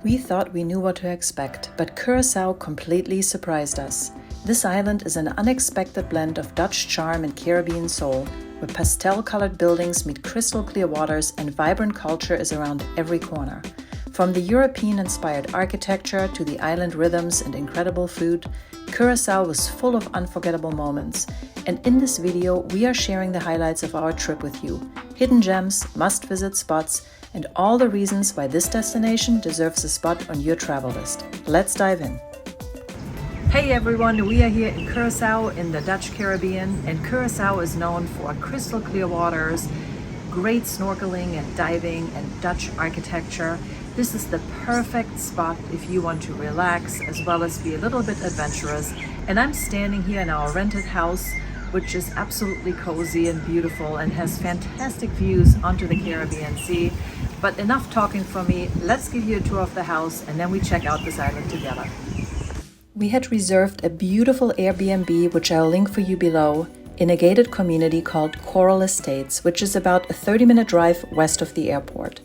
We thought we knew what to expect, but Curaçao completely surprised us. This island is an unexpected blend of Dutch charm and Caribbean soul, where pastel-colored buildings meet crystal-clear waters and vibrant culture is around every corner. From the European-inspired architecture to the island rhythms and incredible food, Curaçao was full of unforgettable moments. And in this video, we are sharing the highlights of our trip with you, hidden gems, must-visit spots, and all the reasons why this destination deserves a spot on your travel list. Let's dive in. Hey everyone, we are here in Curaçao in the Dutch Caribbean, and Curaçao is known for crystal clear waters, great snorkeling and diving, and Dutch architecture. This is the perfect spot if you want to relax as well as be a little bit adventurous. And I'm standing here in our rented house, which is absolutely cozy and beautiful and has fantastic views onto the Caribbean Sea. But enough talking from me, let's give you a tour of the house and then we check out this island together. We had reserved a beautiful Airbnb, which I'll link for you below, in a gated community called Coral Estates, which is about a 30-minute drive west of the airport.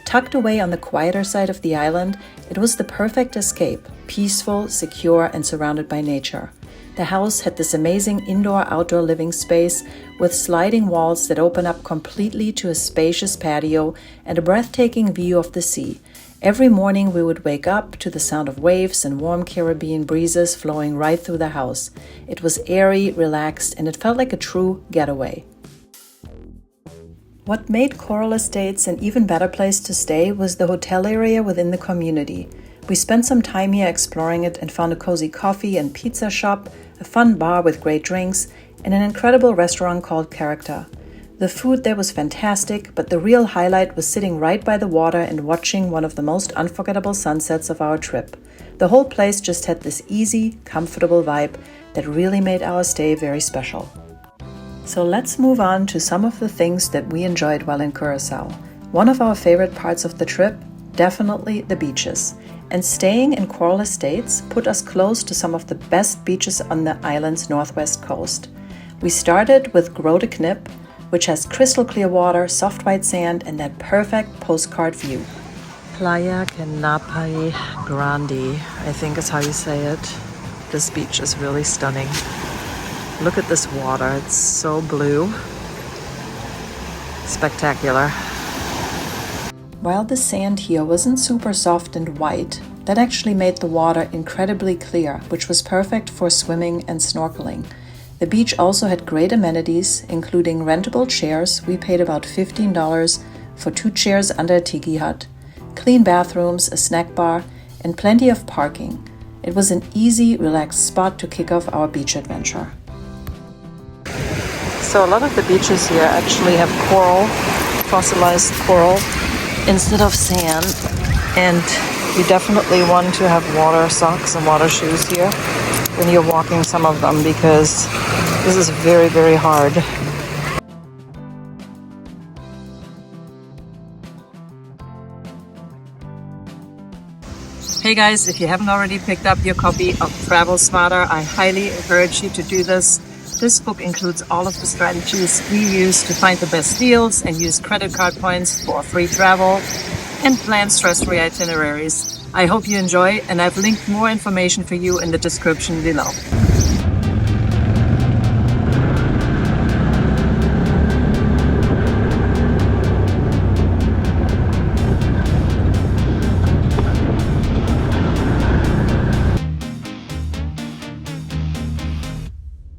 Tucked away on the quieter side of the island, it was the perfect escape, peaceful, secure, and surrounded by nature. The house had this amazing indoor-outdoor living space with sliding walls that open up completely to a spacious patio and a breathtaking view of the sea. Every morning we would wake up to the sound of waves and warm Caribbean breezes flowing right through the house. It was airy, relaxed, and it felt like a true getaway. What made Coral Estates an even better place to stay was the hotel area within the community. We spent some time here exploring it and found a cozy coffee and pizza shop, a fun bar with great drinks, and an incredible restaurant called Character. The food there was fantastic, but the real highlight was sitting right by the water and watching one of the most unforgettable sunsets of our trip. The whole place just had this easy, comfortable vibe that really made our stay very special. So let's move on to some of the things that we enjoyed while in Curaçao. One of our favorite parts of the trip, definitely the beaches. And staying in Coral Estates put us close to some of the best beaches on the island's northwest coast. We started with Grote Knip, which has crystal clear water, soft white sand, and that perfect postcard view. Playa Kenepa Grande, I think is how you say it. This beach is really stunning. Look at this water, it's so blue. Spectacular. While the sand here wasn't super soft and white, that actually made the water incredibly clear, which was perfect for swimming and snorkeling. The beach also had great amenities, including rentable chairs. We paid about $15 for 2 chairs under a tiki hut, clean bathrooms, a snack bar, and plenty of parking. It was an easy, relaxed spot to kick off our beach adventure. So a lot of the beaches here actually have coral, fossilized coral, instead of sand, and you definitely want to have water socks and water shoes here when you're walking some of them, because this is very, very hard. Hey guys, if you haven't already picked up your copy of Travel Smarter, I highly encourage you to do this. This book includes all of the strategies we use to find the best deals and use credit card points for free travel and plan stress-free itineraries. I hope you enjoy, and I've linked more information for you in the description below.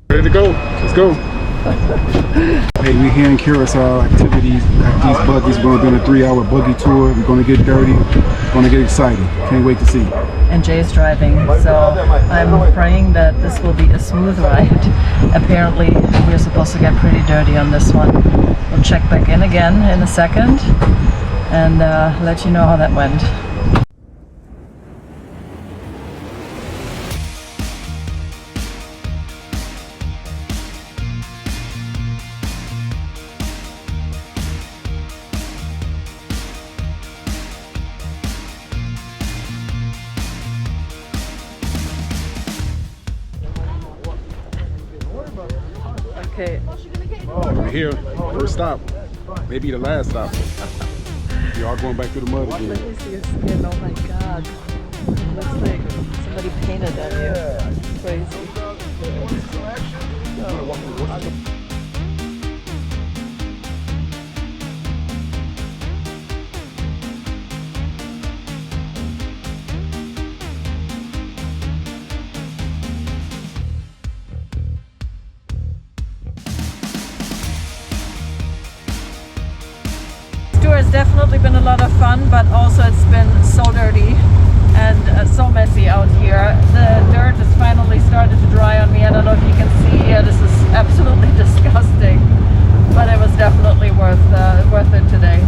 Ready to go? Let's go. Hey, we're here in Curaçao. Activities, these buggies. We're going to be on a 3-hour buggy tour. We're going to get dirty. We're going to get excited. Can't wait to see. And Jay's driving, so I'm praying that this will be a smooth ride. Apparently, we're supposed to get pretty dirty on this one. We'll check back in again in a second and let you know how that went. Okay. Oh, we're here. First stop. Maybe the last stop. Y'all going back to the mud again. Let me see your skin. Oh my god. mug. Looks like somebody painted that here. Crazy. Tour has definitely been a lot of fun, but also it's been so dirty and so messy out here. The dirt has finally started to dry on me. I don't know if you can see here, this is absolutely disgusting, but it was definitely worth it today.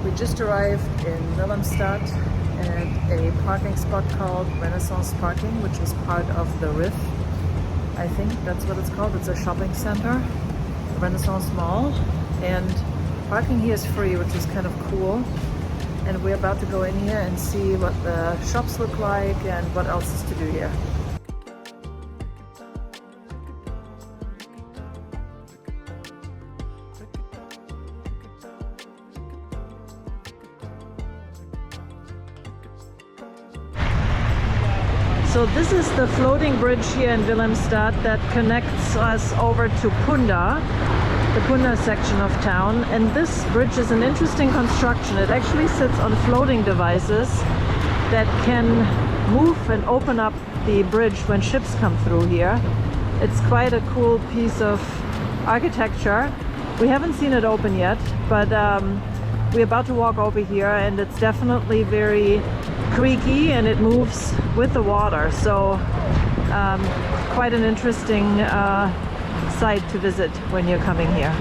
We just arrived in Willemstad at a parking spot called Renaissance Parking, which is part of the RIF. I think that's what it's called. It's a shopping center, Renaissance Mall, and parking here is free, which is kind of cool. And we're about to go in here and see what the shops look like and what else is to do here. So this is the floating bridge here in Willemstad that connects us over to Punda, the Punda section of town. And this bridge is an interesting construction. It actually sits on floating devices that can move and open up the bridge when ships come through here. It's quite a cool piece of architecture. We haven't seen it open yet, but we're about to walk over here, and it's definitely very creaky and it moves with the water, so quite an interesting site to visit when you're coming here.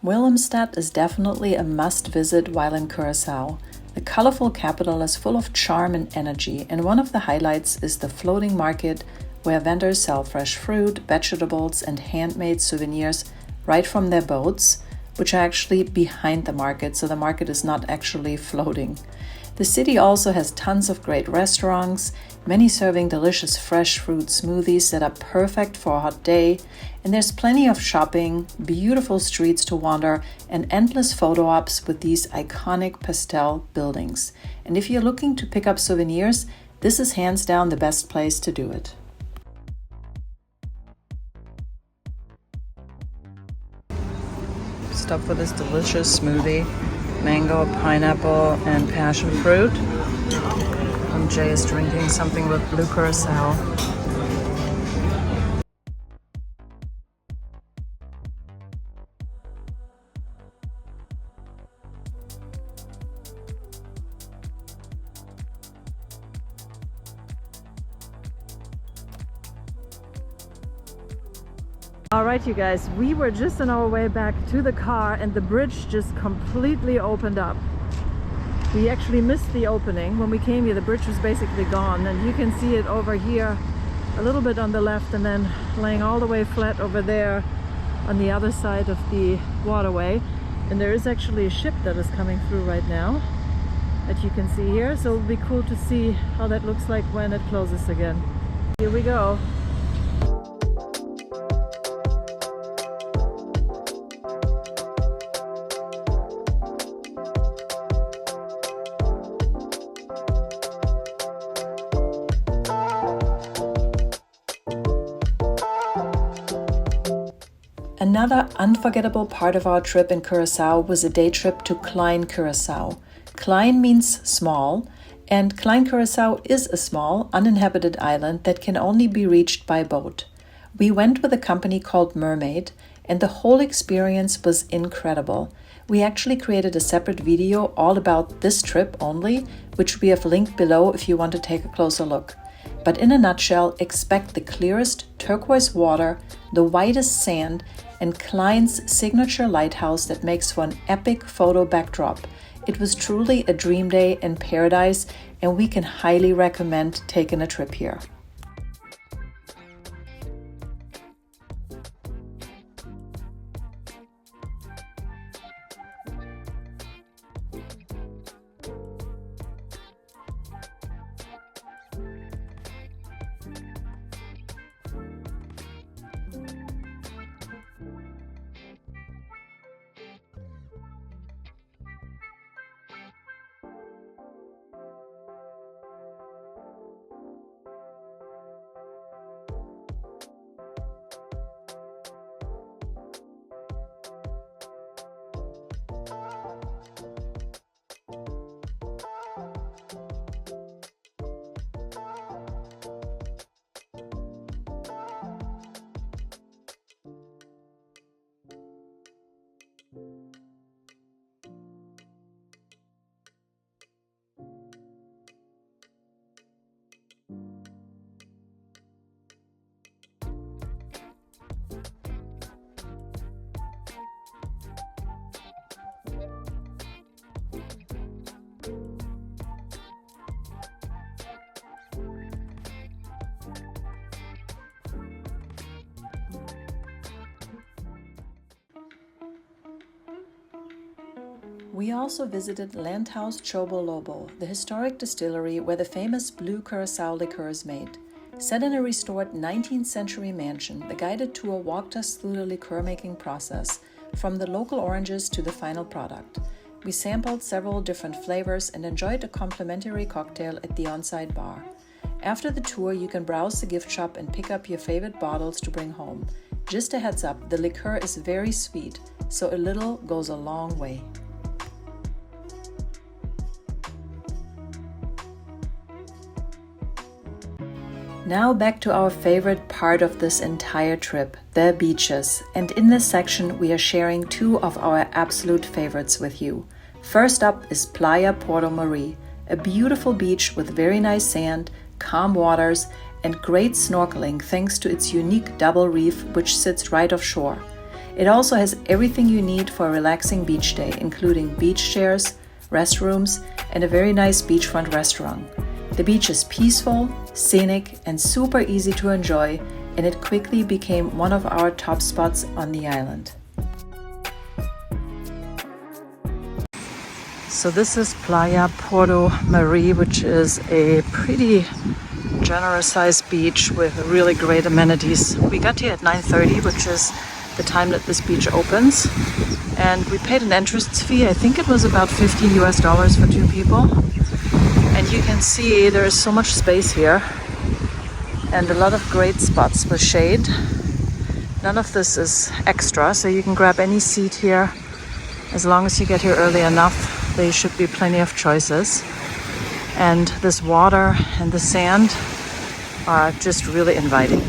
Willemstad is definitely a must-visit while in Curaçao. The colorful capital is full of charm and energy, and one of the highlights is the floating market where vendors sell fresh fruit, vegetables, and handmade souvenirs right from their boats, which are actually behind the market, so the market is not actually floating. The city also has tons of great restaurants, many serving delicious fresh fruit smoothies that are perfect for a hot day, and there's plenty of shopping, beautiful streets to wander, and endless photo ops with these iconic pastel buildings. And if you're looking to pick up souvenirs, this is hands down the best place to do it. Stop for this delicious smoothie. Mango, pineapple, and passion fruit. And Jay is drinking something with blue Curaçao. Alright you guys, we were just on our way back to the car and the bridge just completely opened up. We actually missed the opening. When we came here, the bridge was basically gone, and you can see it over here a little bit on the left and then laying all the way flat over there on the other side of the waterway. And there is actually a ship that is coming through right now that you can see here, so it'll be cool to see how that looks like when it closes again. Here we go. Another unforgettable part of our trip in Curaçao was a day trip to Klein Curacao. Klein means small, and Klein Curacao is a small, uninhabited island that can only be reached by boat. We went with a company called Mermaid, and the whole experience was incredible. We actually created a separate video all about this trip only, which we have linked below if you want to take a closer look. But in a nutshell, expect the clearest turquoise water, the whitest sand, and Klein's signature lighthouse that makes for an epic photo backdrop. It was truly a dream day in paradise, and we can highly recommend taking a trip here. We also visited Landhuis Chobolobo, the historic distillery where the famous blue Curaçao liqueur is made. Set in a restored 19th century mansion, the guided tour walked us through the liqueur making process, from the local oranges to the final product. We sampled several different flavors and enjoyed a complimentary cocktail at the on-site bar. After the tour, you can browse the gift shop and pick up your favorite bottles to bring home. Just a heads up, the liqueur is very sweet, so a little goes a long way. Now back to our favorite part of this entire trip, the beaches. And in this section, we are sharing two of our absolute favorites with you. First up is Playa Porto, a beautiful beach with very nice sand, calm waters, and great snorkeling thanks to its unique double reef which sits right offshore. It also has everything you need for a relaxing beach day, including beach chairs, restrooms, and a very nice beachfront restaurant. The beach is peaceful, scenic, and super easy to enjoy, and it quickly became one of our top spots on the island. So this is Playa Porto, which is a pretty generous sized beach with really great amenities. We got here at 9:30, which is the time that this beach opens, and we paid an entrance fee. I think it was about $15 for two people. And you can see there is so much space here and a lot of great spots with shade. None of this is extra, so you can grab any seat here. As long as you get here early enough, there should be plenty of choices. And this water and the sand are just really inviting.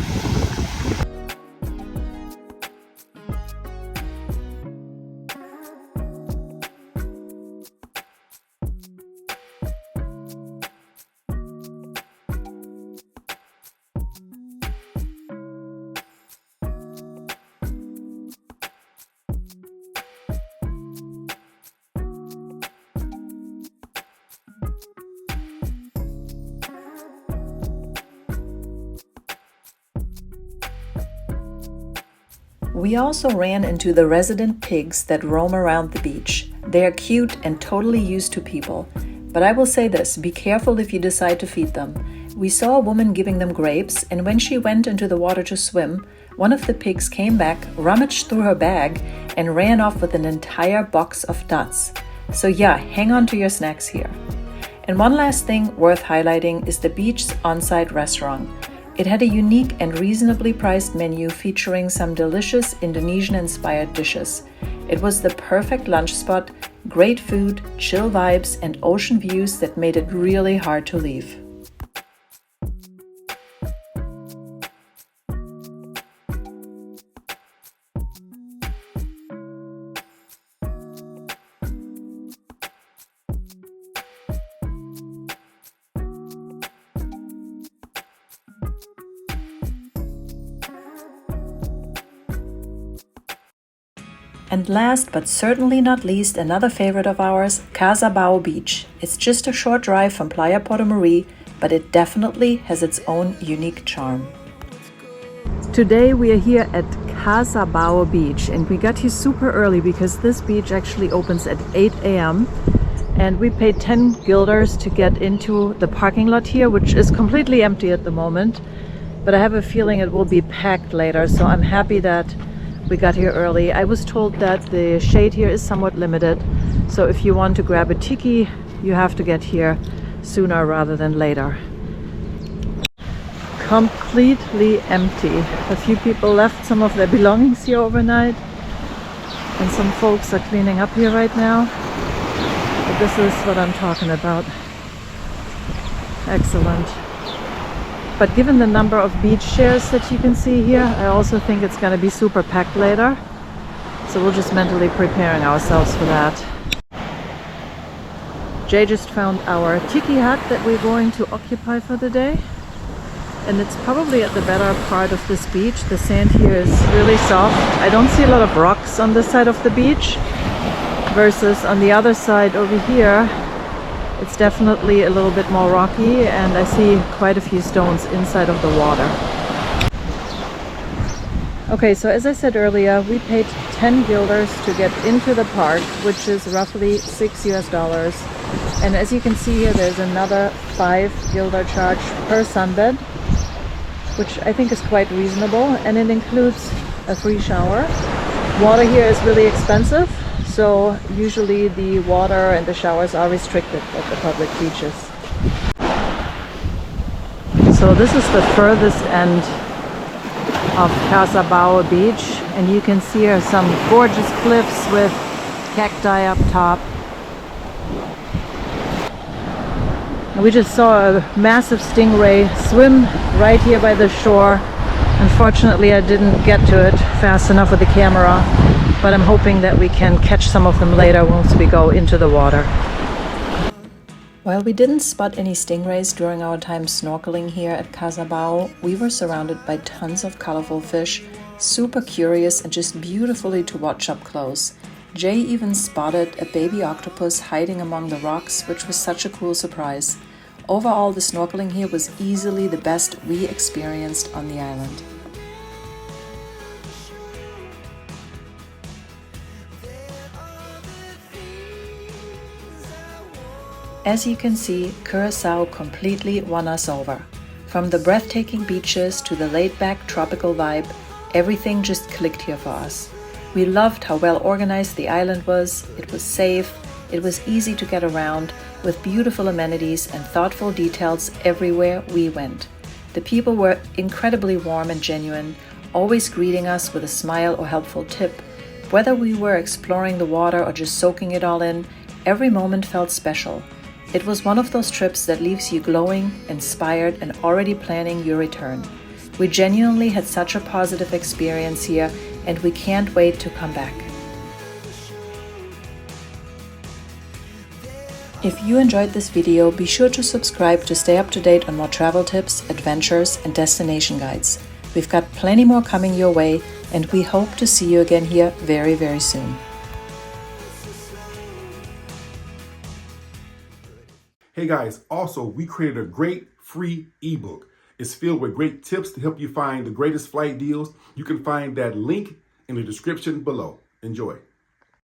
We also ran into the resident pigs that roam around the beach. They are cute and totally used to people. But I will say this, be careful if you decide to feed them. We saw a woman giving them grapes, and when she went into the water to swim, one of the pigs came back, rummaged through her bag, and ran off with an entire box of nuts. So yeah, hang on to your snacks here. And one last thing worth highlighting is the beach's on-site restaurant. It had a unique and reasonably priced menu featuring some delicious Indonesian-inspired dishes. It was the perfect lunch spot, great food, chill vibes, and ocean views that made it really hard to leave. And last but certainly not least, another favorite of ours, Cas Abao Beach. It's just a short drive from Playa Porto, but it definitely has its own unique charm. Today we are here at Cas Abao Beach, and we got here super early because this beach actually opens at 8 a.m. and we paid 10 guilders to get into the parking lot here, which is completely empty at the moment, but I have a feeling it will be packed later, so I'm happy that we got here early. I was told that the shade here is somewhat limited, so if you want to grab a tiki, you have to get here sooner rather than later. Completely empty. A few people left some of their belongings here overnight, and some folks are cleaning up here right now. But this is what I'm talking about. Excellent. But given the number of beach chairs that you can see here, I also think it's going to be super packed later. So we're just mentally preparing ourselves for that. Jay just found our tiki hut that we're going to occupy for the day. And it's probably at the better part of this beach. The sand here is really soft. I don't see a lot of rocks on this side of the beach versus on the other side over here. It's definitely a little bit more rocky, and I see quite a few stones inside of the water. Okay, so as I said earlier, we paid 10 guilders to get into the park, which is roughly $6 US. And as you can see here, there's another 5 guilder charge per sunbed, which I think is quite reasonable, and it includes a free shower. Water here is really expensive, so usually the water and the showers are restricted at the public beaches. So this is the furthest end of Cas Abao Beach, and you can see here some gorgeous cliffs with cacti up top. And we just saw a massive stingray swim right here by the shore. Unfortunately, I didn't get to it fast enough with the camera, but I'm hoping that we can catch some of them later once we go into the water. While we didn't spot any stingrays during our time snorkeling here at Cas Abao, we were surrounded by tons of colorful fish, super curious and just beautifully to watch up close. Jay even spotted a baby octopus hiding among the rocks, which was such a cool surprise. Overall, the snorkeling here was easily the best we experienced on the island. As you can see, Curaçao completely won us over. From the breathtaking beaches to the laid-back tropical vibe, everything just clicked here for us. We loved how well organized the island was. It was safe, it was easy to get around, with beautiful amenities and thoughtful details everywhere we went. The people were incredibly warm and genuine, always greeting us with a smile or helpful tip. Whether we were exploring the water or just soaking it all in, every moment felt special. It was one of those trips that leaves you glowing, inspired, and already planning your return. We genuinely had such a positive experience here, and we can't wait to come back. If you enjoyed this video, be sure to subscribe to stay up to date on more travel tips, adventures, and destination guides. We've got plenty more coming your way, and we hope to see you again here very, very soon. Hey guys, also we created a great free ebook. It's filled with great tips to help you find the greatest flight deals. You can find that link in the description below. Enjoy.